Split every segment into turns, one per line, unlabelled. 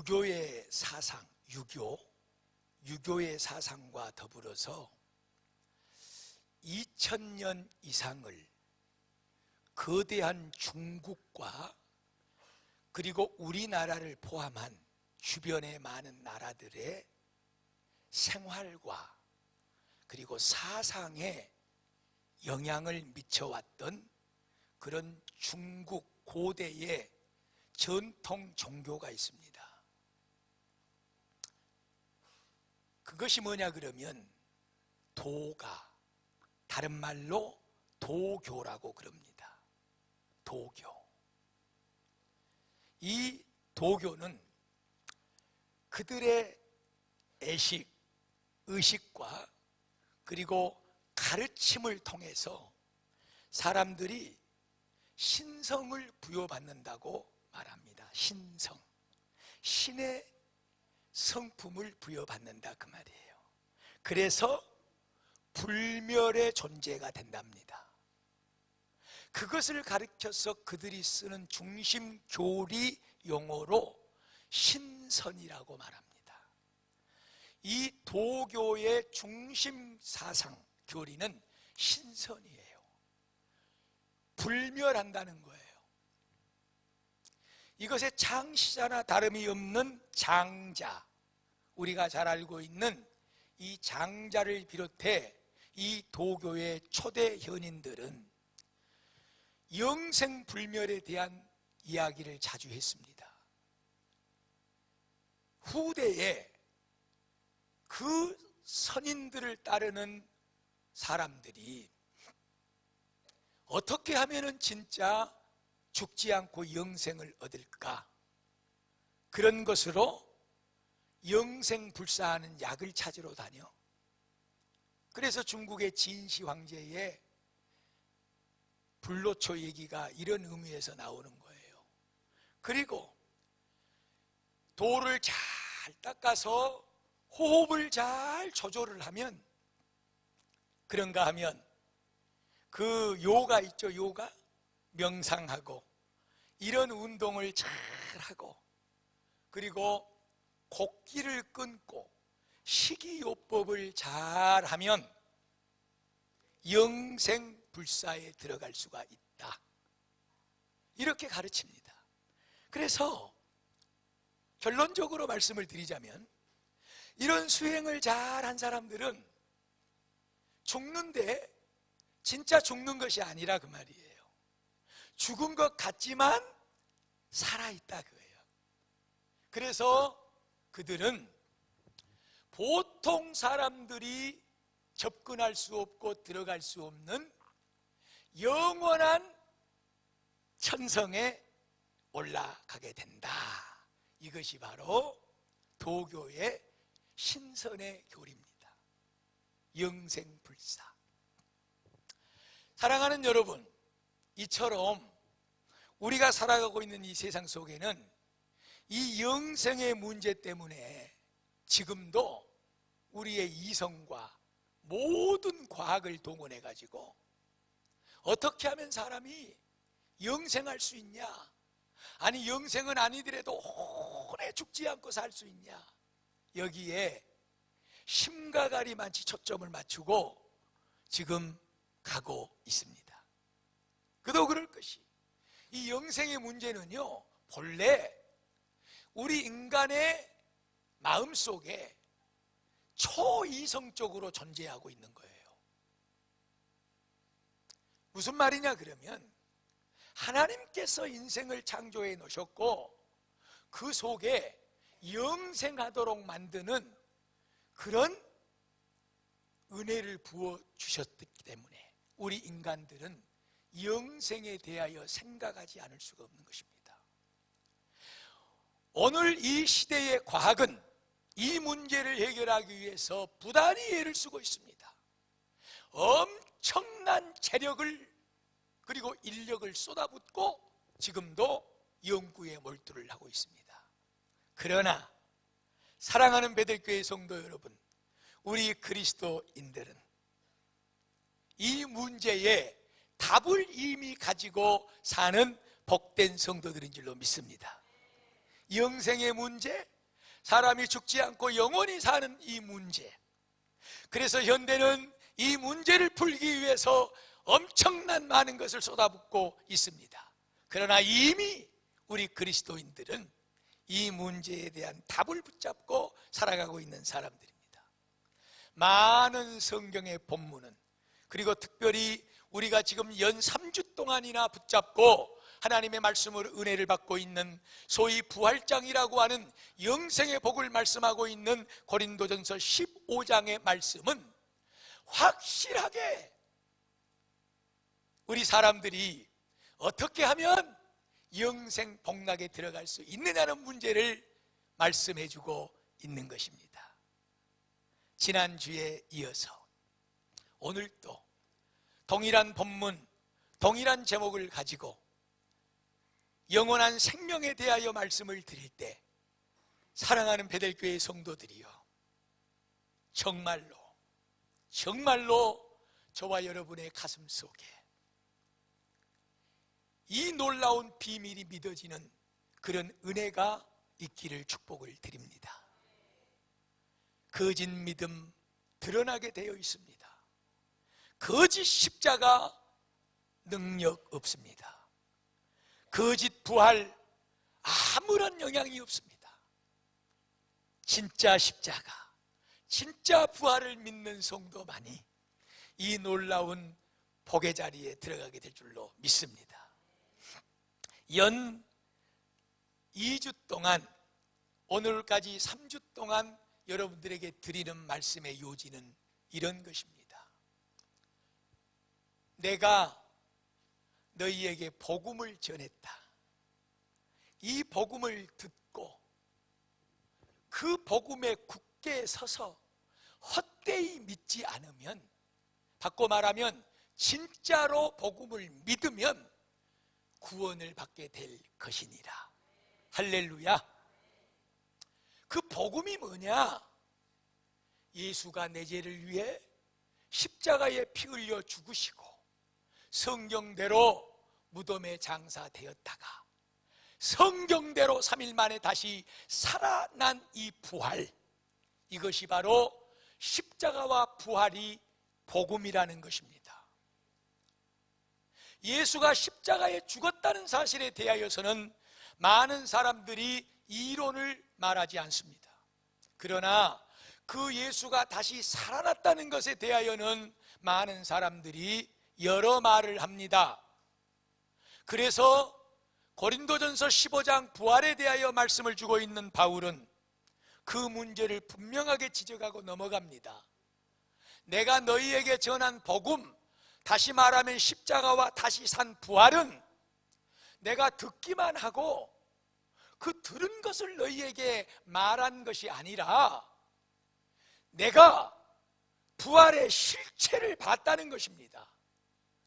유교의 사상, 유교의 사상과 더불어서 2000년 이상을 거대한 중국과 그리고 우리나라를 포함한 주변의 많은 나라들의 생활과 그리고 사상에 영향을 미쳐왔던 그런 중국 고대의 전통 종교가 있습니다. 그것이 뭐냐 그러면 도가, 다른 말로 도교라고 그럽니다. 도교. 이 도교는 그들의 의식과 그리고 가르침을 통해서 사람들이 신성을 부여받는다고 말합니다. 신성, 신의 성품을 부여받는다 그 말이에요. 그래서 불멸의 존재가 된답니다. 그것을 가르쳐서 그들이 쓰는 중심 교리 용어로 신선이라고 말합니다. 이 도교의 중심 사상 교리는 신선이에요. 불멸한다는 거예요. 이것의 창시자나 다름이 없는 장자, 우리가 잘 알고 있는 이 장자를 비롯해 이 도교의 초대 현인들은 영생불멸에 대한 이야기를 자주 했습니다. 후대에 그 선인들을 따르는 사람들이 어떻게 하면은 진짜 죽지 않고 영생을 얻을까? 그런 것으로 영생불사하는 약을 찾으러 다녀. 그래서 중국의 진시 황제의 불로초 얘기가 이런 의미에서 나오는 거예요. 그리고 돌을 잘 닦아서 호흡을 잘 조절을 하면, 그런가 하면 그 요가 있죠, 요가? 명상하고 이런 운동을 잘 하고 그리고 곡기를 끊고 식이요법을 잘 하면 영생불사에 들어갈 수가 있다, 이렇게 가르칩니다. 그래서 결론적으로 말씀을 드리자면 이런 수행을 잘한 사람들은 죽는데 진짜 죽는 것이 아니라 그 말이에요. 죽은 것 같지만 살아있다 그거예요. 그래서 그들은 보통 사람들이 접근할 수 없고 들어갈 수 없는 영원한 천성에 올라가게 된다. 이것이 바로 도교의 신선의 교리입니다. 영생불사. 사랑하는 여러분, 이처럼 우리가 살아가고 있는 이 세상 속에는 이 영생의 문제 때문에 지금도 우리의 이성과 모든 과학을 동원해 가지고 어떻게 하면 사람이 영생할 수 있냐, 아니 영생은 아니더라도 오래 죽지 않고 살 수 있냐, 여기에 심가가리만치 초점을 맞추고 지금 가고 있습니다. 그도 그럴 것이, 이 영생의 문제는요, 본래 우리 인간의 마음속에 초이성적으로 존재하고 있는 거예요. 무슨 말이냐 그러면 하나님께서 인생을 창조해 놓으셨고 그 속에 영생하도록 만드는 그런 은혜를 부어주셨기 때문에 우리 인간들은 영생에 대하여 생각하지 않을 수가 없는 것입니다. 오늘 이 시대의 과학은 이 문제를 해결하기 위해서 부단히 애를 쓰고 있습니다. 엄청난 재력을 그리고 인력을 쏟아붓고 지금도 연구에 몰두를 하고 있습니다. 그러나 사랑하는 베들교회 성도 여러분, 우리 그리스도인들은 이 문제에 답을 이미 가지고 사는 복된 성도들인 줄로 믿습니다. 영생의 문제, 사람이 죽지 않고 영원히 사는 이 문제. 그래서 현대는 이 문제를 풀기 위해서 엄청난 많은 것을 쏟아붓고 있습니다. 그러나 이미 우리 그리스도인들은 이 문제에 대한 답을 붙잡고 살아가고 있는 사람들입니다. 많은 성경의 본문은, 그리고 특별히 우리가 지금 연 3주 동안이나 붙잡고 하나님의 말씀으로 은혜를 받고 있는 소위 부활장이라고 하는 영생의 복을 말씀하고 있는 고린도전서 15장의 말씀은 확실하게 우리 사람들이 어떻게 하면 영생 복락에 들어갈 수 있느냐는 문제를 말씀해 주고 있는 것입니다. 지난주에 이어서 오늘도 동일한 본문, 동일한 제목을 가지고 영원한 생명에 대하여 말씀을 드릴 때, 사랑하는 베델교회 성도들이여, 정말로 저와 여러분의 가슴 속에 이 놀라운 비밀이 믿어지는 그런 은혜가 있기를 축복을 드립니다. 거짓 믿음 드러나게 되어 있습니다. 거짓 십자가 능력 없습니다. 거짓 부활 아무런 영향이 없습니다. 진짜 십자가, 진짜 부활을 믿는 성도만이 이 놀라운 복의 자리에 들어가게 될 줄로 믿습니다. 연 2주 동안, 오늘까지 3주 동안 여러분들에게 드리는 말씀의 요지는 이런 것입니다. 내가 너희에게 복음을 전했다. 이 복음을 듣고 그 복음에 굳게 서서 헛되이 믿지 않으면, 바꿔 말하면 진짜로 복음을 믿으면 구원을 받게 될 것이니라. 할렐루야. 그 복음이 뭐냐? 예수가 내 죄를 위해 십자가에 피 흘려 죽으시고 성경대로 무덤에 장사되었다가 성경대로 3일 만에 다시 살아난 이 부활, 이것이 바로 십자가와 부활이 복음이라는 것입니다. 예수가 십자가에 죽었다는 사실에 대하여서는 많은 사람들이 이론을 말하지 않습니다. 그러나 그 예수가 다시 살아났다는 것에 대하여는 많은 사람들이 여러 말을 합니다. 그래서 고린도전서 15장 부활에 대하여 말씀을 주고 있는 바울은 그 문제를 분명하게 지적하고 넘어갑니다. 내가 너희에게 전한 복음, 다시 말하면 십자가와 다시 산 부활은 내가 듣기만 하고 그 들은 것을 너희에게 말한 것이 아니라 내가 부활의 실체를 봤다는 것입니다.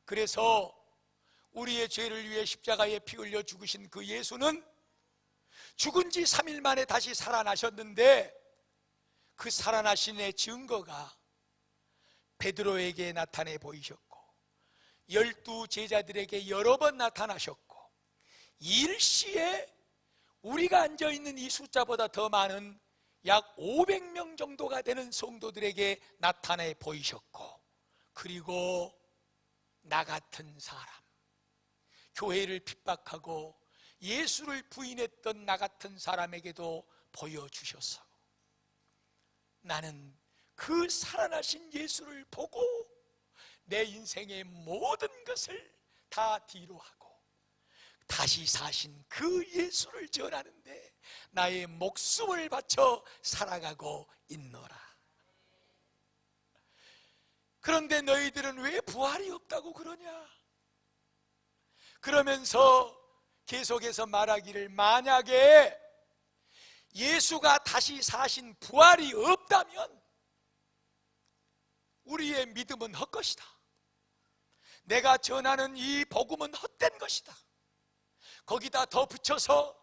그래서 우리의 죄를 위해 십자가에 피 흘려 죽으신 그 예수는 죽은 지 3일 만에 다시 살아나셨는데, 그 살아나신의 증거가 베드로에게 나타내 보이셨고 12 제자들에게 여러 번 나타나셨고, 일시에 우리가 앉아있는 이 숫자보다 더 많은 약 500명 정도가 되는 성도들에게 나타내 보이셨고, 그리고 나 같은 사람, 교회를 핍박하고 예수를 부인했던 나 같은 사람에게도 보여주셔서 나는 그 살아나신 예수를 보고 내 인생의 모든 것을 다 뒤로 하고 다시 사신 그 예수를 전하는데 나의 목숨을 바쳐 살아가고 있노라. 그런데 너희들은 왜 부활이 없다고 그러냐? 그러면서 계속해서 말하기를, 만약에 예수가 다시 사신 부활이 없다면 우리의 믿음은 헛것이다. 내가 전하는 이 복음은 헛된 것이다. 거기다 더 붙여서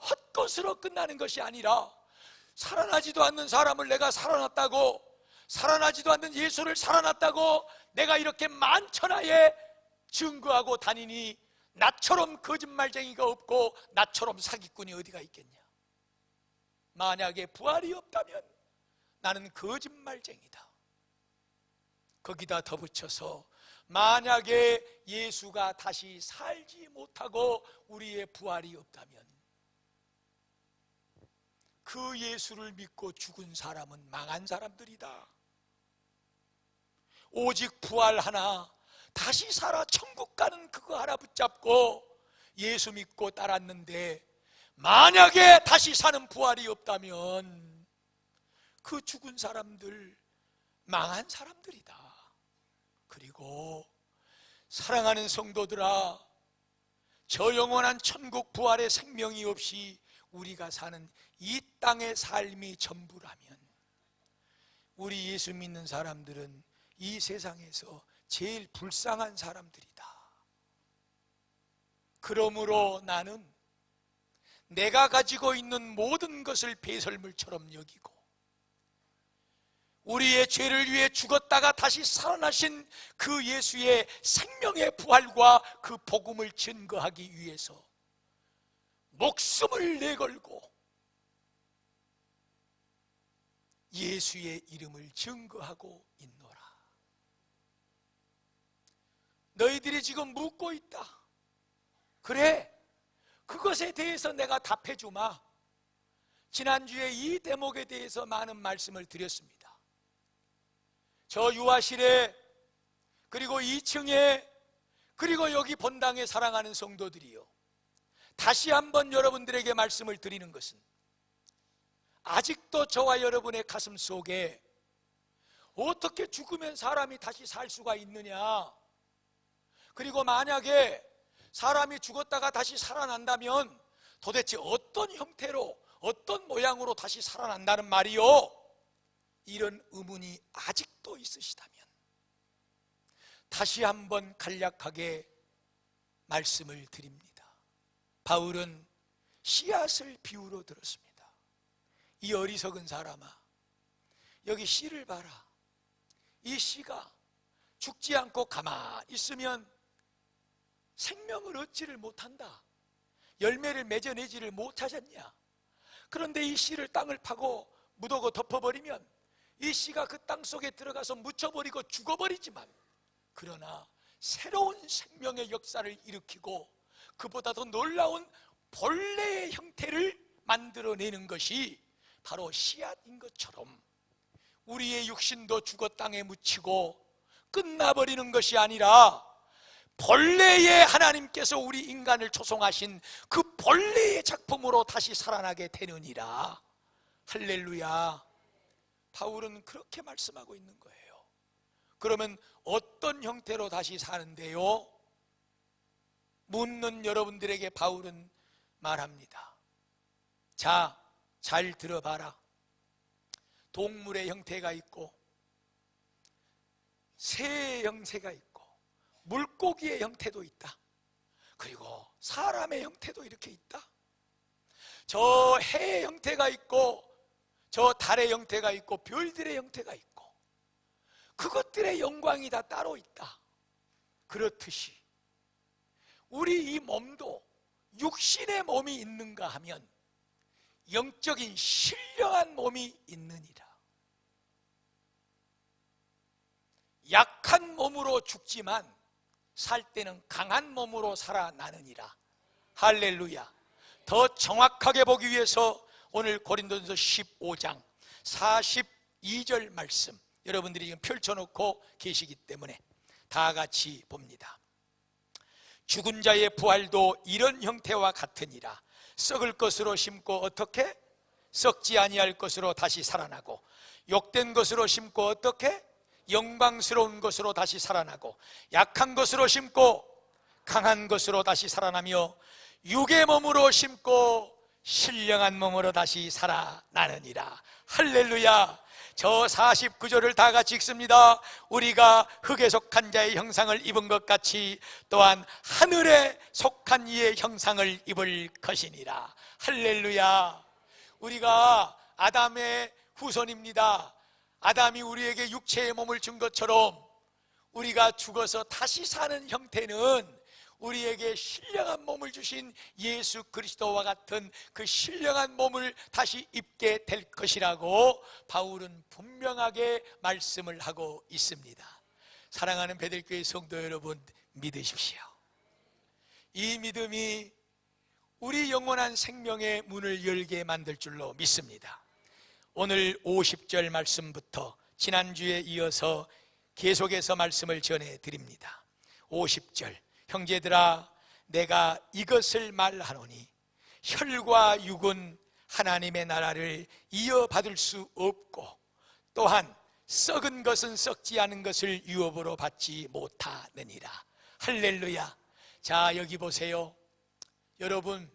헛것으로 끝나는 것이 아니라 살아나지도 않는 사람을 내가 살아났다고, 살아나지도 않는 예수를 살아났다고 내가 이렇게 만천하에 증거하고 다니니 나처럼 거짓말쟁이가 없고 나처럼 사기꾼이 어디가 있겠냐? 만약에 부활이 없다면 나는 거짓말쟁이다. 거기다 덧붙여서 만약에 예수가 다시 살지 못하고 우리의 부활이 없다면 그 예수를 믿고 죽은 사람은 망한 사람들이다. 오직 부활 하나, 다시 살아 천국 가는 그거 하나 붙잡고 예수 믿고 따랐는데 만약에 다시 사는 부활이 없다면 그 죽은 사람들 망한 사람들이다. 그리고 사랑하는 성도들아, 저 영원한 천국 부활의 생명이 없이 우리가 사는 이 땅의 삶이 전부라면 우리 예수 믿는 사람들은 이 세상에서 제일 불쌍한 사람들이다. 그러므로 나는 내가 가지고 있는 모든 것을 배설물처럼 여기고 우리의 죄를 위해 죽었다가 다시 살아나신 그 예수의 생명의 부활과 그 복음을 증거하기 위해서 목숨을 내걸고 예수의 이름을 증거하고 있노라. 너희들이 지금 묻고 있다. 그래, 그것에 대해서 내가 답해주마. 지난주에 이 대목에 대해서 많은 말씀을 드렸습니다. 저 유아실에, 그리고 2층에, 그리고 여기 본당에 사랑하는 성도들이요, 다시 한번 여러분들에게 말씀을 드리는 것은 아직도 저와 여러분의 가슴 속에 어떻게 죽으면 사람이 다시 살 수가 있느냐, 그리고 만약에 사람이 죽었다가 다시 살아난다면 도대체 어떤 형태로, 어떤 모양으로 다시 살아난다는 말이요, 이런 의문이 아직도 있으시다면 다시 한번 간략하게 말씀을 드립니다. 바울은 씨앗을 비유로 들었습니다. 이 어리석은 사람아, 여기 씨를 봐라. 이 씨가 죽지 않고 가만히 있으면 생명을 얻지를 못한다. 열매를 맺어내지를 못하셨냐. 그런데 이 씨를 땅을 파고 묻어고 덮어버리면 이 씨가 그 땅 속에 들어가서 묻혀버리고 죽어버리지만, 그러나 새로운 생명의 역사를 일으키고 그보다 더 놀라운 본래의 형태를 만들어내는 것이 바로 씨앗인 것처럼 우리의 육신도 죽어 땅에 묻히고 끝나버리는 것이 아니라 본래의 하나님께서 우리 인간을 조성하신 그 본래의 작품으로 다시 살아나게 되느니라. 할렐루야. 바울은 그렇게 말씀하고 있는 거예요. 그러면 어떤 형태로 다시 사는데요? 묻는 여러분들에게 바울은 말합니다. 자, 잘 들어봐라. 동물의 형태가 있고 새의 형태가 있고 물고기의 형태도 있다. 그리고 사람의 형태도 이렇게 있다. 저 해의 형태가 있고 저 달의 형태가 있고 별들의 형태가 있고 그것들의 영광이 다 따로 있다. 그렇듯이 우리 이 몸도 육신의 몸이 있는가 하면 영적인 신령한 몸이 있느니라. 약한 몸으로 죽지만 살 때는 강한 몸으로 살아나느니라. 할렐루야. 더 정확하게 보기 위해서 오늘 고린도전서 15장 42절 말씀 여러분들이 지금 펼쳐놓고 계시기 때문에 다 같이 봅니다. 죽은 자의 부활도 이런 형태와 같으니라. 썩을 것으로 심고 어떻게? 썩지 아니할 것으로 다시 살아나고, 욕된 것으로 심고 어떻게? 영광스러운 것으로 다시 살아나고, 약한 것으로 심고 강한 것으로 다시 살아나며, 육의 몸으로 심고 신령한 몸으로 다시 살아나느니라. 할렐루야. 저 49절을 다 같이 읽습니다. 우리가 흙에 속한 자의 형상을 입은 것 같이 또한 하늘에 속한 이의 형상을 입을 것이니라. 할렐루야. 우리가 아담의 후손입니다. 아담이 우리에게 육체의 몸을 준 것처럼 우리가 죽어서 다시 사는 형태는 우리에게 신령한 몸을 주신 예수 그리스도와 같은 그 신령한 몸을 다시 입게 될 것이라고 바울은 분명하게 말씀을 하고 있습니다. 사랑하는 베들교회 성도 여러분, 믿으십시오. 이 믿음이 우리 영원한 생명의 문을 열게 만들 줄로 믿습니다. 오늘 50절 말씀부터 지난주에 이어서 계속해서 말씀을 전해드립니다. 50절, 형제들아 내가 이것을 말하노니 혈과 육은 하나님의 나라를 이어받을 수 없고 또한 썩은 것은 썩지 않은 것을 유업으로 받지 못하느니라. 할렐루야. 자, 여기 보세요. 여러분,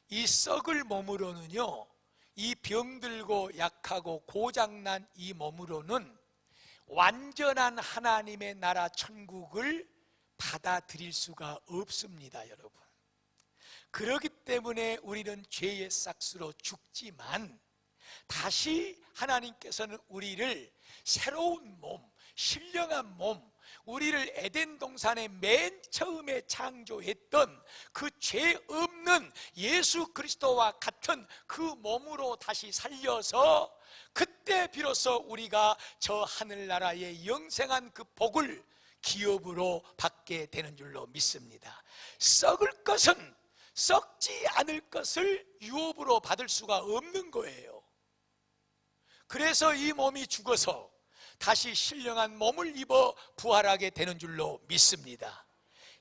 이 썩을 몸으로는요, 이 병들고 약하고 고장난 이 몸으로는 완전한 하나님의 나라 천국을 받아들일 수가 없습니다, 여러분. 그렇기 때문에 우리는 죄의 싹스로 죽지만 다시 하나님께서는 우리를 새로운 몸, 신령한 몸, 우리를 에덴 동산의 맨 처음에 창조했던 그 죄 없는 예수 그리스도와 같은 그 몸으로 다시 살려서 그때 비로소 우리가 저 하늘나라의 영생한 그 복을 기업으로 받게 되는 줄로 믿습니다. 썩을 것은 썩지 않을 것을 유업으로 받을 수가 없는 거예요. 그래서 이 몸이 죽어서 다시 신령한 몸을 입어 부활하게 되는 줄로 믿습니다.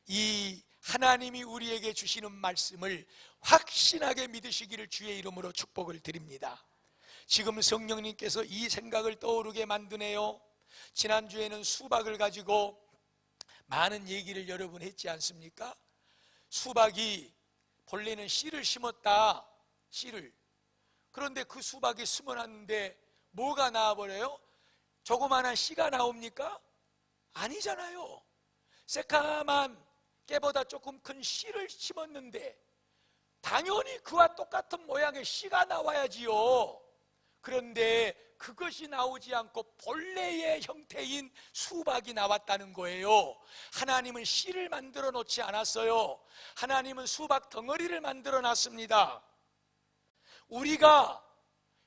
이 하나님이 우리에게 주시는 말씀을 확신하게 믿으시기를 주의 이름으로 축복을 드립니다. 지금 성령님께서 이 생각을 떠오르게 만드네요. 지난주에는 수박을 가지고 많은 얘기를 여러 번 했지 않습니까? 수박이 본래는 씨를 심었다, 씨를. 그런데 그 수박이 심어놨는데 뭐가 나와버려요? 조그마한 씨가 나옵니까? 아니잖아요. 새까만 깨보다 조금 큰 씨를 심었는데 당연히 그와 똑같은 모양의 씨가 나와야지요. 그런데 그것이 나오지 않고 본래의 형태인 수박이 나왔다는 거예요. 하나님은 씨를 만들어 놓지 않았어요. 하나님은 수박 덩어리를 만들어 놨습니다. 우리가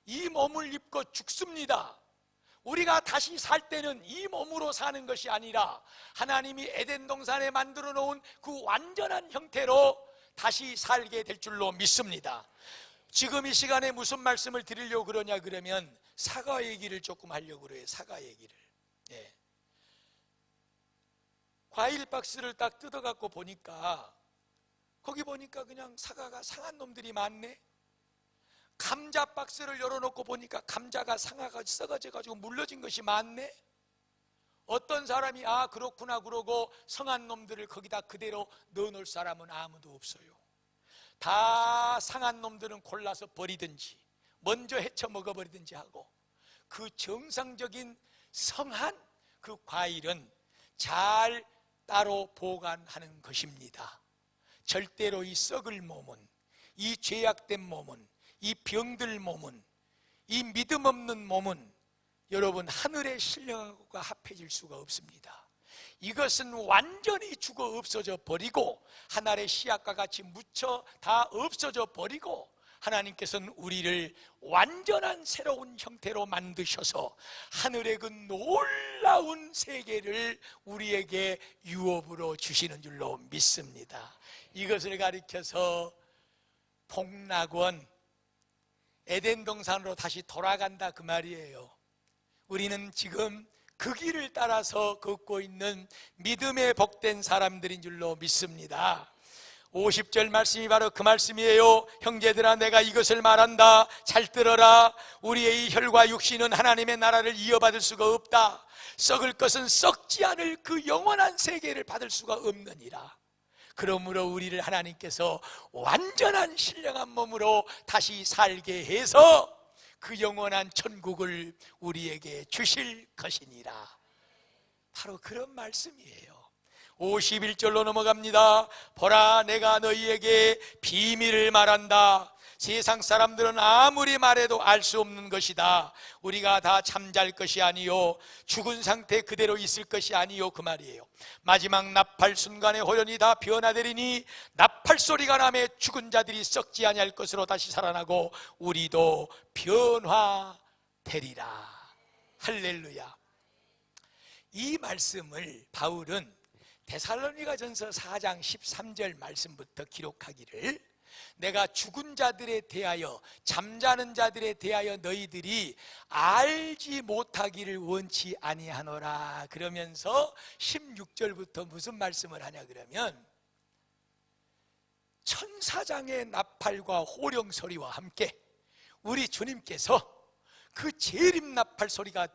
이 몸을 입고 죽습니다. 우리가 다시 살 때는 이 몸으로 사는 것이 아니라 하나님이 에덴 동산에 만들어 놓은 그 완전한 형태로 다시 살게 될 줄로 믿습니다. 지금 이 시간에 무슨 말씀을 드리려고 그러냐 그러면 사과 얘기를 조금 하려고 그래요. 사과 얘기를. 네. 과일 박스를 딱 뜯어갖고 보니까 거기 보니까 그냥 사과가 상한 놈들이 많네. 감자 박스를 열어놓고 보니까 감자가 상하가 썩어져가지고 물러진 것이 많네. 어떤 사람이 아 그렇구나 그러고 성한 놈들을 거기다 그대로 넣어놓을 사람은 아무도 없어요. 다 상한 놈들은 골라서 버리든지 먼저 헤쳐 먹어버리든지 하고 그 정상적인 성한 그 과일은 잘 따로 보관하는 것입니다. 절대로 이 썩을 몸은, 이 죄악된 몸은, 이 병들 몸은, 이 믿음 없는 몸은 여러분 하늘의 신령과 합해질 수가 없습니다. 이것은 완전히 죽어 없어져 버리고 하늘의 씨앗과 같이 묻혀 다 없어져 버리고 하나님께서는 우리를 완전한 새로운 형태로 만드셔서 하늘의 그 놀라운 세계를 우리에게 유업으로 주시는 줄로 믿습니다. 이것을 가리켜서 복락원, 에덴 동산으로 다시 돌아간다 그 말이에요. 우리는 지금 그 길을 따라서 걷고 있는 믿음에 복된 사람들인 줄로 믿습니다. 50절 말씀이 바로 그 말씀이에요. 형제들아 내가 이것을 말한다. 잘 들어라. 우리의 이 혈과 육신은 하나님의 나라를 이어받을 수가 없다. 썩을 것은 썩지 않을 그 영원한 세계를 받을 수가 없느니라. 그러므로 우리를 하나님께서 완전한 신령한 몸으로 다시 살게 해서 그 영원한 천국을 우리에게 주실 것이니라. 바로 그런 말씀이에요. 51절로 넘어갑니다. 보라 내가 너희에게 비밀을 말한다. 세상 사람들은 아무리 말해도 알 수 없는 것이다. 우리가 다 잠잘 것이 아니요 죽은 상태 그대로 있을 것이 아니요 그 말이에요. 마지막 나팔 순간에 호련이 다 변화되리니 나팔 소리가 나매 죽은 자들이 썩지 아니할 것으로 다시 살아나고 우리도 변화되리라. 할렐루야. 이 말씀을 바울은 데살로니가전서 4장 13절 말씀부터 기록하기를, 내가 죽은 자들에 대하여 잠자는 자들에 대하여 너희들이 알지 못하기를 원치 아니하노라. 그러면서 16절부터 무슨 말씀을 하냐 그러면, 천사장의 나팔과 호령 소리와 함께 우리 주님께서 그 재림 나팔 소리가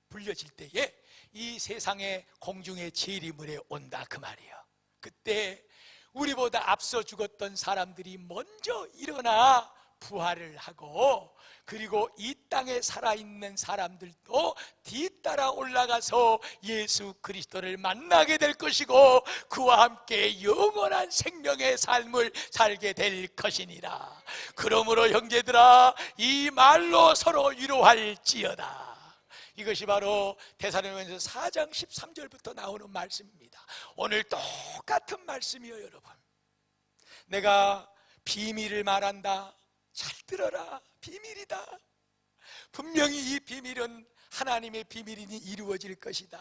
불려질 때에 이 세상의 공중의 재림을에 온다 그 말이에요. 그때 우리보다 앞서 죽었던 사람들이 먼저 일어나 부활을 하고, 그리고 이 땅에 살아있는 사람들도 뒤따라 올라가서 예수 그리스도를 만나게 될 것이고 그와 함께 영원한 생명의 삶을 살게 될 것이니라. 그러므로 형제들아, 이 말로 서로 위로할지어다. 이것이 바로 데살로니가전서 4장 13절부터 나오는 말씀입니다. 오늘 똑같은 말씀이요 여러분. 내가 비밀을 말한다. 잘 들어라. 비밀이다. 분명히 이 비밀은 하나님의 비밀이니 이루어질 것이다.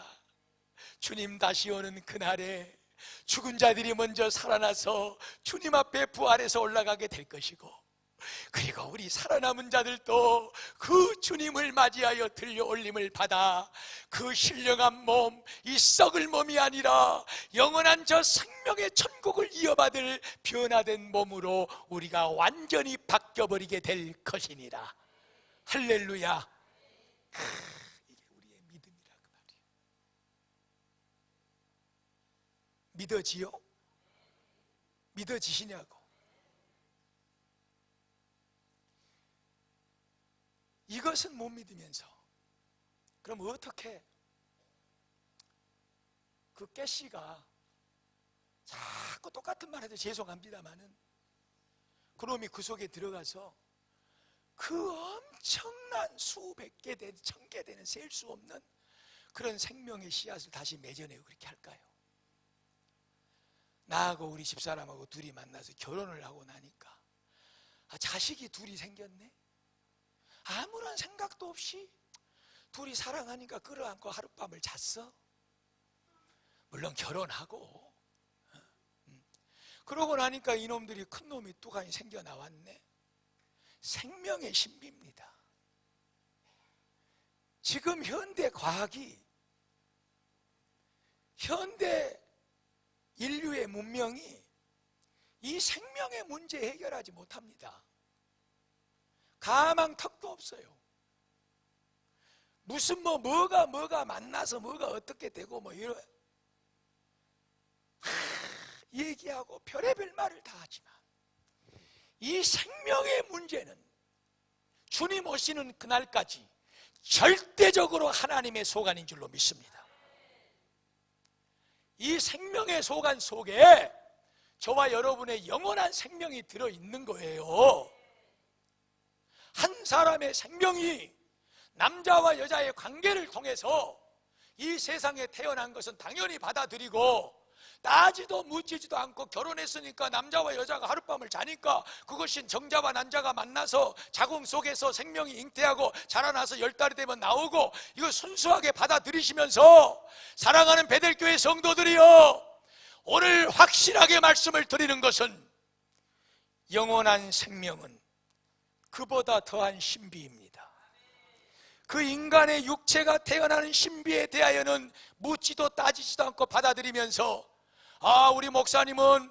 주님 다시 오는 그날에 죽은 자들이 먼저 살아나서 주님 앞에 부활해서 올라가게 될 것이고, 그리고 우리 살아남은 자들도 그 주님을 맞이하여 들려 올림을 받아 그 신령한 몸, 이 썩을 몸이 아니라 영원한 저 생명의 천국을 이어받을 변화된 몸으로 우리가 완전히 바뀌어버리게 될 것이니라. 할렐루야. 이게 우리의 믿음이라 그 말이에요. 믿어지요? 믿어지시냐고. 이것은 못 믿으면서 그럼 어떻게 그 깨씨가 자꾸 똑같은 말 해도 죄송합니다마는 그놈이 그 속에 들어가서 그 엄청난 수백 개 되는, 천 개 되는 셀 수 없는 그런 생명의 씨앗을 다시 맺어내고 그렇게 할까요? 나하고 우리 집사람하고 둘이 만나서 결혼을 하고 나니까 자식이 둘이 생겼네. 아무런 생각도 없이 둘이 사랑하니까 끌어안고 하룻밤을 잤어. 물론 결혼하고 그러고 나니까 이놈들이 큰 놈이 뚜간이 생겨 나왔네. 생명의 신비입니다. 지금 현대 과학이, 현대 인류의 문명이 이 생명의 문제 해결하지 못합니다. 가망턱도 없어요. 무슨 뭐가 만나서 뭐가 어떻게 되고 뭐 이런 얘기하고 별의별 말을 다 하지만 이 생명의 문제는 주님 오시는 그날까지 절대적으로 하나님의 소관인 줄로 믿습니다. 이 생명의 소관 속에 저와 여러분의 영원한 생명이 들어있는 거예요. 한 사람의 생명이 남자와 여자의 관계를 통해서 이 세상에 태어난 것은 당연히 받아들이고, 따지도 묻지도 않고 결혼했으니까 남자와 여자가 하룻밤을 자니까 그것이 정자와 난자가 만나서 자궁 속에서 생명이 잉태하고 자라나서 10달이 되면 나오고, 이거 순수하게 받아들이시면서 사랑하는 베델교회 성도들이여, 오늘 확실하게 말씀을 드리는 것은 영원한 생명은 그보다 더한 신비입니다. 그 인간의 육체가 태어나는 신비에 대하여는 묻지도 따지지도 않고 받아들이면서, 우리 목사님은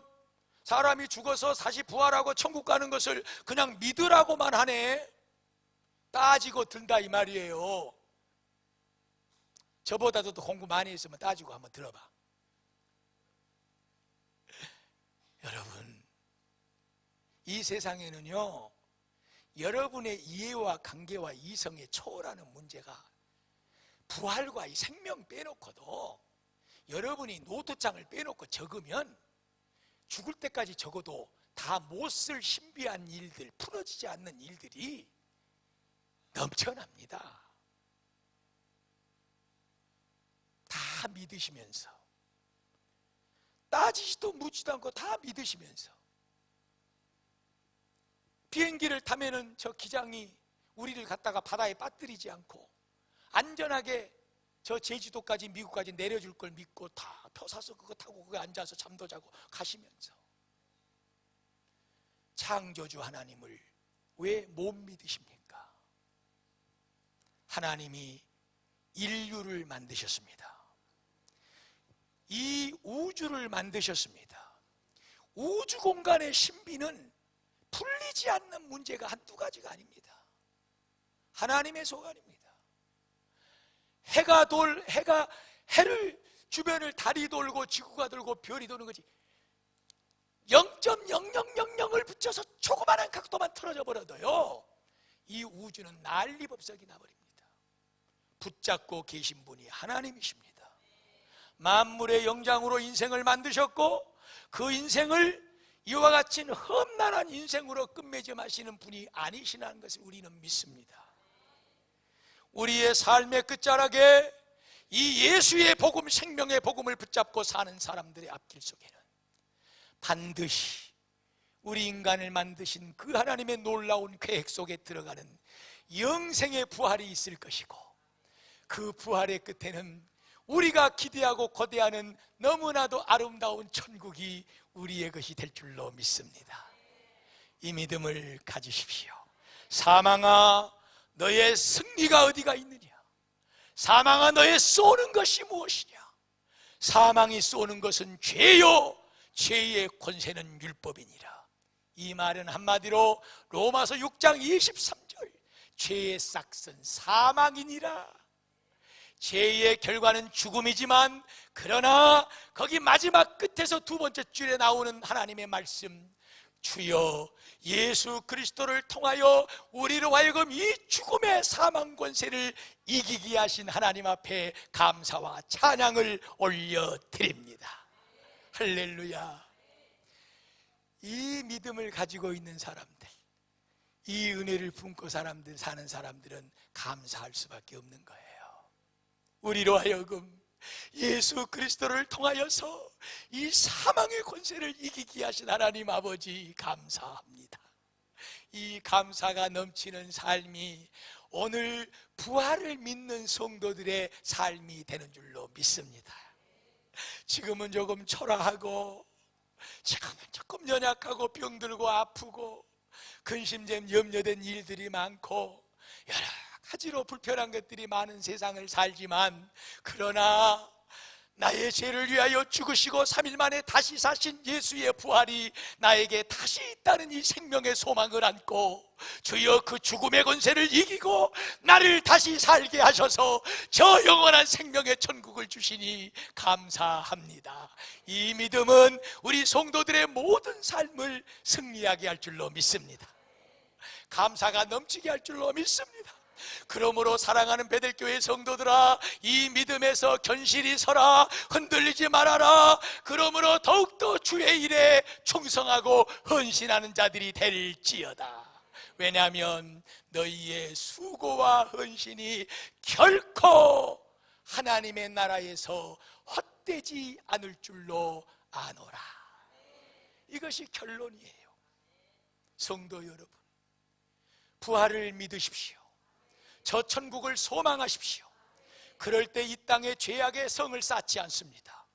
사람이 죽어서 다시 부활하고 천국 가는 것을 그냥 믿으라고만 하네. 따지고 든다 이 말이에요. 저보다도 더 공부 많이 했으면 따지고 한번 들어봐. 여러분, 이 세상에는요, 여러분의 이해와 관계와 이성의 초월하는 문제가, 부활과 이 생명 빼놓고도 여러분이 노트장을 빼놓고 적으면 죽을 때까지 적어도 다 못 쓸 신비한 일들, 풀어지지 않는 일들이 넘쳐납니다. 다 믿으시면서, 따지지도 묻지도 않고 다 믿으시면서, 비행기를 타면은 저 기장이 우리를 갖다가 바다에 빠뜨리지 않고 안전하게 저 제주도까지, 미국까지 내려줄 걸 믿고 다 표 사서 그거 타고 거기 앉아서 잠도 자고 가시면서 창조주 하나님을 왜 못 믿으십니까? 하나님이 인류를 만드셨습니다. 이 우주를 만드셨습니다. 우주 공간의 신비는 풀리지 않는 문제가 한두 가지가 아닙니다. 하나님의 소관입니다. 해를 주변을 달이 돌고 지구가 돌고 별이 도는 거지, 0.0000을 붙여서 조그마한 각도만 틀어져 버려도요, 이 우주는 난리법석이 나버립니다. 붙잡고 계신 분이 하나님이십니다. 만물의 영장으로 인생을 만드셨고 그 인생을 이와 같이 험난한 인생으로 끝맺음하시는 분이 아니시라는 것을 우리는 믿습니다. 우리의 삶의 끝자락에 이 예수의 복음, 생명의 복음을 붙잡고 사는 사람들의 앞길 속에는 반드시 우리 인간을 만드신 그 하나님의 놀라운 계획 속에 들어가는 영생의 부활이 있을 것이고, 그 부활의 끝에는 우리가 기대하고 고대하는 너무나도 아름다운 천국이 우리의 것이 될 줄로 믿습니다. 이 믿음을 가지십시오. 사망아, 너의 승리가 어디가 있느냐? 사망아, 너의 쏘는 것이 무엇이냐? 사망이 쏘는 것은 죄요, 죄의 권세는 율법이니라. 이 말은 한마디로 로마서 6장 23절, 죄의 싹은 사망이니라. 죄의 결과는 죽음이지만, 그러나 거기 마지막 끝에서 두 번째 줄에 나오는 하나님의 말씀, 주여 예수 그리스도를 통하여 우리로 하여금 이 죽음의 사망 권세를 이기게 하신 하나님 앞에 감사와 찬양을 올려드립니다. 할렐루야. 이 믿음을 가지고 있는 사람들, 이 은혜를 품고 사는 사람들은 감사할 수밖에 없는 거예요. 우리로 하여금 예수 그리스도를 통하여서 이 사망의 권세를 이기게 하신 하나님 아버지 감사합니다. 이 감사가 넘치는 삶이 오늘 부활을 믿는 성도들의 삶이 되는 줄로 믿습니다. 지금은 조금 초라하고, 지금은 조금 연약하고 병들고 아프고 근심된 염려된 일들이 많고 여러 가지로 불편한 것들이 많은 세상을 살지만, 그러나 나의 죄를 위하여 죽으시고 3일 만에 다시 사신 예수의 부활이 나에게 다시 있다는 이 생명의 소망을 안고, 주여 그 죽음의 권세를 이기고 나를 다시 살게 하셔서 저 영원한 생명의 천국을 주시니 감사합니다. 이 믿음은 우리 성도들의 모든 삶을 승리하게 할 줄로 믿습니다. 감사가 넘치게 할 줄로 믿습니다. 그러므로 사랑하는 베델교회 성도들아, 이 믿음에서 견실히 서라. 흔들리지 말아라. 그러므로 더욱더 주의 일에 충성하고 헌신하는 자들이 될지어다. 왜냐하면 너희의 수고와 헌신이 결코 하나님의 나라에서 헛되지 않을 줄로 아노라. 이것이 결론이에요. 성도 여러분, 부활을 믿으십시오. 저 천국을 소망하십시오. 그럴 때 이 땅에 죄악의 성을 쌓지 않습니다.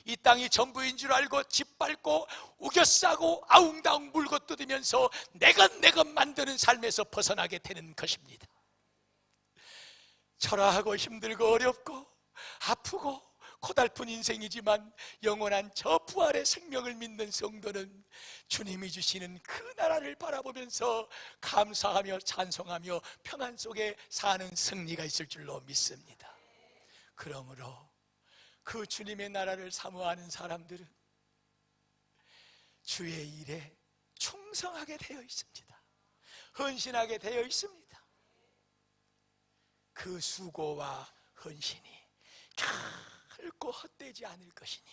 이 땅이 전부인 줄 알고 짓밟고 우겨싸고 아웅다웅 물고 뜯으면서 내것 만드는 삶에서 벗어나게 되는 것입니다. 초라하고 힘들고 어렵고 아프고 고달픈 인생이지만 영원한 저 부활의 생명을 믿는 성도는 주님이 주시는 그 나라를 바라보면서 감사하며 찬송하며 평안 속에 사는 승리가 있을 줄로 믿습니다. 그러므로 그 주님의 나라를 사모하는 사람들은 주의 일에 충성하게 되어 있습니다. 헌신하게 되어 있습니다. 그 수고와 헌신이 결코 헛되지 않을 것이니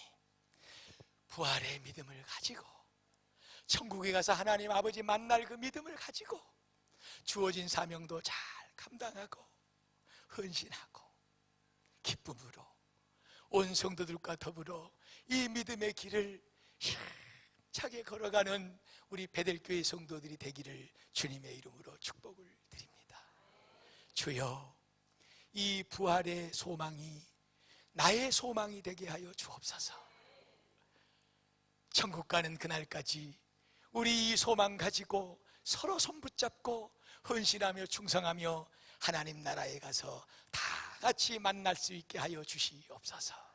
부활의 믿음을 가지고 천국에 가서 하나님 아버지 만날 그 믿음을 가지고 주어진 사명도 잘 감당하고 헌신하고 기쁨으로 온 성도들과 더불어 이 믿음의 길을 힘차게 걸어가는 우리 베델교회 성도들이 되기를 주님의 이름으로 축복을 드립니다. 주여, 이 부활의 소망이 나의 소망이 되게 하여 주옵소서. 천국 가는 그날까지 우리 이 소망 가지고 서로 손 붙잡고 헌신하며 충성하며 하나님 나라에 가서 다 같이 만날 수 있게 하여 주시옵소서.